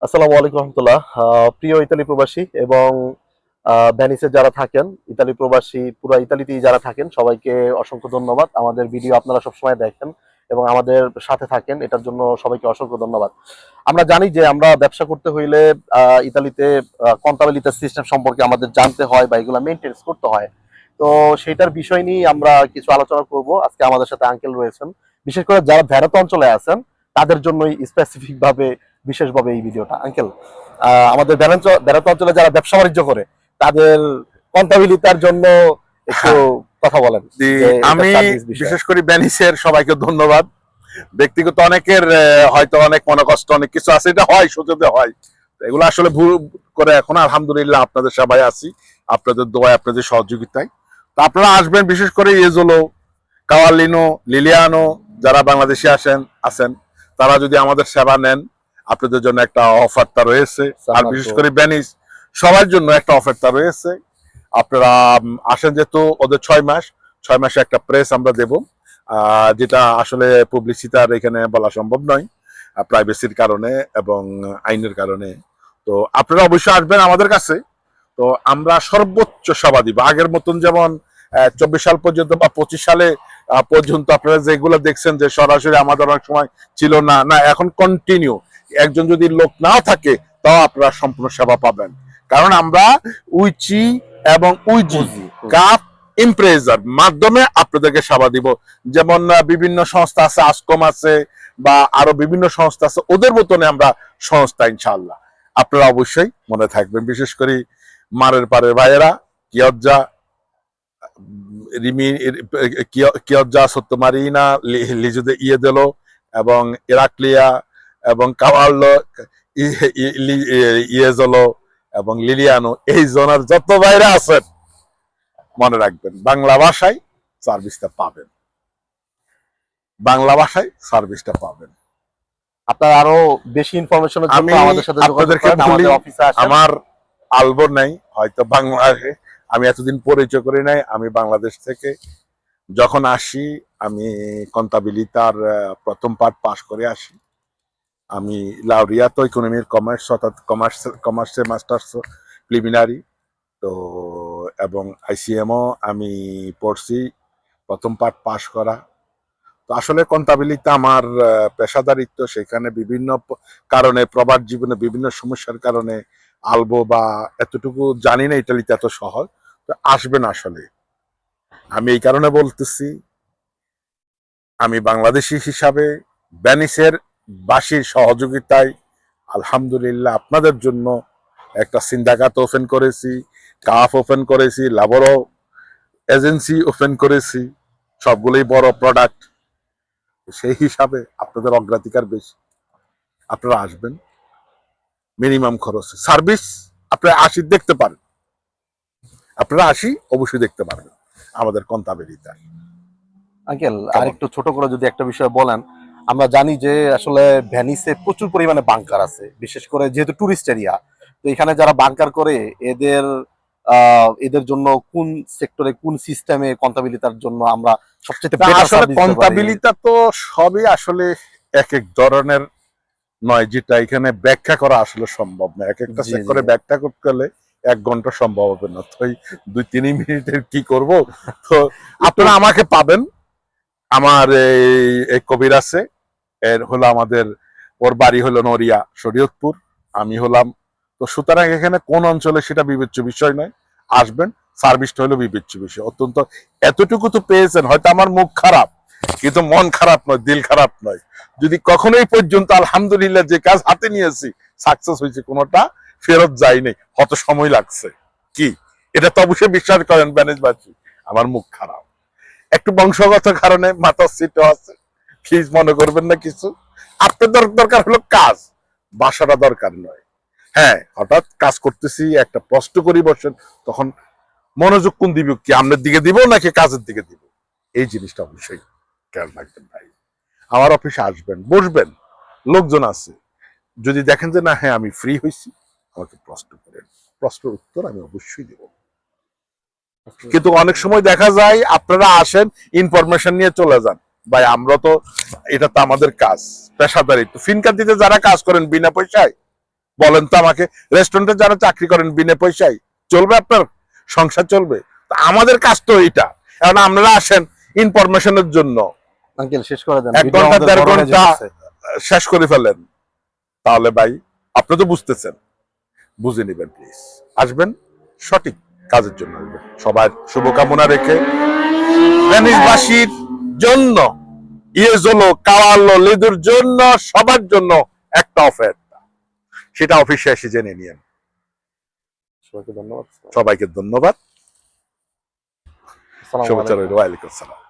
আসসালামু আলাইকুম রহমতুল্লাহ। প্রিয় ইতালি প্রবাসী এবং ভ্যানিসে যারা থাকেন, ইতালি প্রবাসী পুরো ইতালিতেই যারা থাকেন, সবাইকে অসংখ্য ধন্যবাদ। আমাদের ভিডিও আপনারা সবসময় দেখেন এবং আমাদের সাথে থাকেন, এটার জন্য সবাইকে অসংখ্য ধন্যবাদ। আমরা জানি যে আমরা ব্যবসা করতে হইলে ইতালিতে কন্টাবিলিটি সিস্টেম সম্পর্কে আমাদের জানতে হয় বা এগুলো মেনটেন্স করতে হয়। তো সেটার বিষয় নিয়ে আমরা কিছু আলোচনা করব। আজকে আমাদের সাথে আঙ্কেল রয়েছেন, বিশেষ করে যারা ভ্যারাত অঞ্চলে আছেন তাদের জন্যই স্পেসিফিক ভাবে বিশেষভাবে এই ভিডিওটা। আঙ্কেল, আমাদের বেড়াতে অঞ্চলে যারা ব্যবসা বাণিজ্য করে তাদের কন্টাবিলিটার জন্য একটু কথা বলেন। আমি বিশেষ করে ভ্যানিসের সবাইকে ধন্যবাদ। ব্যক্তিগত অনেকের হয়তো অনেক মনোকষ্ট অনেক কিছু আছে, এটা হয়, সোজাতে হয়, এগুলো আসলে ভুল করে। এখন আলহামদুলিল্লাহ আপনাদের সবাই আছি, আপনাদের দোয়ায় আপনাদের সহযোগিতায়। তো আপনারা আসবেন, বিশেষ করে ইয়েজোলো, কাওয়ালিনো, লিলিয়ানো যারা বাংলাদেশে আছেন তারা যদি আমাদের সেবা নেন, আপনাদের জন্য একটা অফারটা রয়েছে। আর বিশেষ করে ভ্যানিস সবার জন্য একটা অফারটা রয়েছে। আপনারা আসেন, যেহেতু ওদের 6 মাসে একটা প্রেস আমরা দেব, যেটা আসলে পাবলিসিটি এখানে বলা সম্ভব নয়, প্রাইভেসির কারণে এবং আইনের কারণে। তো আপনারা অবশ্যই আসবেন আমাদের কাছে। তো আমরা সর্বোচ্চ সেবা দিব, আগের মতন যেমন 24 সাল পর্যন্ত বা 25 সালে পর্যন্ত আপনারা যেগুলো দেখছেন যে সরাসরি আমাদের অনেক সময় ছিল না, এখন কন্টিনিউ। একজন যদি লোক নাও থাকে তাও আপনারা সম্পূর্ণ সেবা পাবেন, কারণ আমরা উইচি এবং উইজি কাপ ইমপ্রেজার মাধ্যমে আপনাদেরকে সেবা দিব। যেমন বিভিন্ন সংস্থা আছে, আসকম আছে বা আরো বিভিন্ন সংস্থা আছে, ওদের মতনে আমরা সংস্থা ইনশাআল্লাহ। আপনারা অবশ্যই মনে থাকবেন, বিশেষ করে মারের পারের ভাইয়েরা, কিয়জ্জা রিমি, কিয়জ্জা সত্যমারিনা, লিজুদে ইয়েদেলো এবং ইরাকলিয়া এবং কাওয়াল্লো, ইয়েজলো এবং লিলিয়ানো, এই জোনার যত বাইরে আছেন মনে রাখবেন বাংলা ভাষায় সার্ভিসটা পাবেন, বাংলা ভাষায় সার্ভিসটা পাবেন। আপনার আরো বেশি ইনফরমেশনের জন্য আমাদের সাথে যোগাযোগ করেন, আমাদের অফিসে আসেন। আমার আলবো নাই, হয়তো বাংলাদেশে আমি এতদিন পরিচয় করি নাই। আমি বাংলাদেশ থেকে যখন আসি, আমি কন্টাবিলিটার প্রথম পার্ট পাস করে আসি। আমি লাউরিয়াতো ইকোনমির কমার্স, অর্থাৎ কমার্সে মাস্টার্স প্রিলিমিনারি। তো এবং আইসিএমও আমি পড়ছি, প্রথম পার্ট পাস করা। তো আসলে কন্টাবিলিটি আমার পেশাদারিত্ব, সেখানে বিভিন্ন কারণে প্রবাদ জীবনে বিভিন্ন সমস্যার কারণে আলবো বা এতটুকু জানি না ইটালিতে এত সহজ। তো আসবেন আসলে, আমি এই কারণে বলতেছি, আমি বাংলাদেশি হিসাবে ভ্যানিসের বাসীর সহযোগিতায় আলহামদুলিল্লাহ আপনাদের জন্য একটা সিন্দাকাত ওপেন করেছি, কাফ ওপেন করেছি, লাবরো এজেন্সি ওপেন করেছি, সবগুলোই বড় প্রোডাক্ট। সেই হিসাবে আপনাদের অগ্রাধিকার বেশি। আপনারা আসবেন, মিনিমাম খরচ সার্ভিস আপনারা দেখতে পারেন, আপনারা অবশ্যই দেখতে পারবেন আমাদের কন্টাবিলিটি। আঙ্কেল, আরেকটু ছোট করে যদি একটা বিষয় বলেন। আমরা জানি যে আসলে ভ্যানিসে প্রচুর পরিমাণে বাংকার আছে, বিশেষ করে যেহেতু টুরিস্ট এরিয়া। তো এখানে যারা বাংকার করে এদের জন্য কোন সেক্টরে কোন সিস্টেমে কন্টাবিলিটার জন্য আমরা সবচেয়ে বেটার সার্ভিস দিতে পারি? কন্টাবিলিটি তো সবই আসলে এক এক ধরনের নয়, যেটা এখানে ব্যাখ্যা করা আসলে সম্ভব না। এক একটা সেক্টরে ব্যাখ্যা করতে গেলে 1 ঘন্টা সম্ভব হবে না, তো 2-3 মিনিটের কি করব। তো আপনারা আমাকে পাবেন, আমার এই কবির আছে, এর হলো আমাদের, ওর বাড়ি হলো নড়িয়া শরীয়তপুর, আমি হলাম। তো সুতরাং এখানে কোন অঞ্চলে সেটা বিবেচ্য বিষয় নয়, আসবেন, সার্ভিসটা হলো বিবেচ্য বিষয়। অত্যন্ত এতটুকু তো পেয়েছেন, হয়তো আমার মুখ খারাপ কিন্তু মন খারাপ নয়, দিল খারাপ নয়। যদি কখনোই পর্যন্ত আলহামদুলিল্লাহ যে কাজ হাতে নিয়েছি সাকসেস হয়েছে, কোনোটা ফেরত যায়নি, কত সময় লাগছে কি, এটা তো অবশ্যই বিশ্বাস করেন ভ্যানিসবাসী। আমার মুখ খারাপ একটু বংশগত কারণে, মাথার সিটও আছে, প্লিজ মনে করবেন না কিছু। আপনাদের দরকার হলো কাজ, বাসাটা দরকার নয়। হ্যাঁ, হঠাৎ কাজ করতেছি একটা প্রশ্ন করি বসেন, তখন মনোযোগ কোন দিব, কি আমনের দিকে দিব নাকি কাজের দিকে দিব, এই জিনিসটা অবশ্যই খেয়াল রাখবেন ভাই। আমার অফিসে আসবেন, বসবেন, লোকজন আছে। যদি দেখেন যে না, হ্যাঁ আমি ফ্রি হয়েছি, আমাকে প্রশ্ন করেন, প্রশ্নের উত্তর আমি অবশ্যই দেব। কিন্তু অনেক সময় দেখা যায় আপনারা আসেন, ইনফরমেশন নিয়ে চলে যান। ভাই আমরা তো, এটা তো আমাদের কাজ, পেশাদারিত্ব। ফিনকার দিতে যারা কাজ করেন বিনা পয়সায়, বলেন তো আমাকে, রেস্টুরেন্টে যারা চাকরি করেন বিনা পয়সায় চলবে আপনার সংসার চলবে? তো আমাদের কাজ তো এইটা। এখন আপনারা আসেন ইনফরমেশনের জন্য, আঙ্কেল শেষ করে দেন, 1 ভিডিও ঘন্টা আমাদের 1.5 বড় হয়ে ঘন্টা যেতেছে। শেষ করে ফেলেন, তাহলে ভাই আপনি তো বুঝতেছেন, বুঝে নেবেন প্লিজ। আসবেন সঠিক কাজের জন্য আসবেন। সবার শুভকামনা রেখে ভেনিসবাসীর জন্য, ইয়েজলো কাওয়ালো লিদুর জন্য, সবার জন্য একটা অফার, সেটা অফিসে এসে জেনে নিয়েন। সবাইকে ধন্যবাদ। সবাইকে ধন্যবাদ, আসসালামু শুভেচ্ছা আলাইকুম। রইল। ওয়ালাইকুম আসসালাম।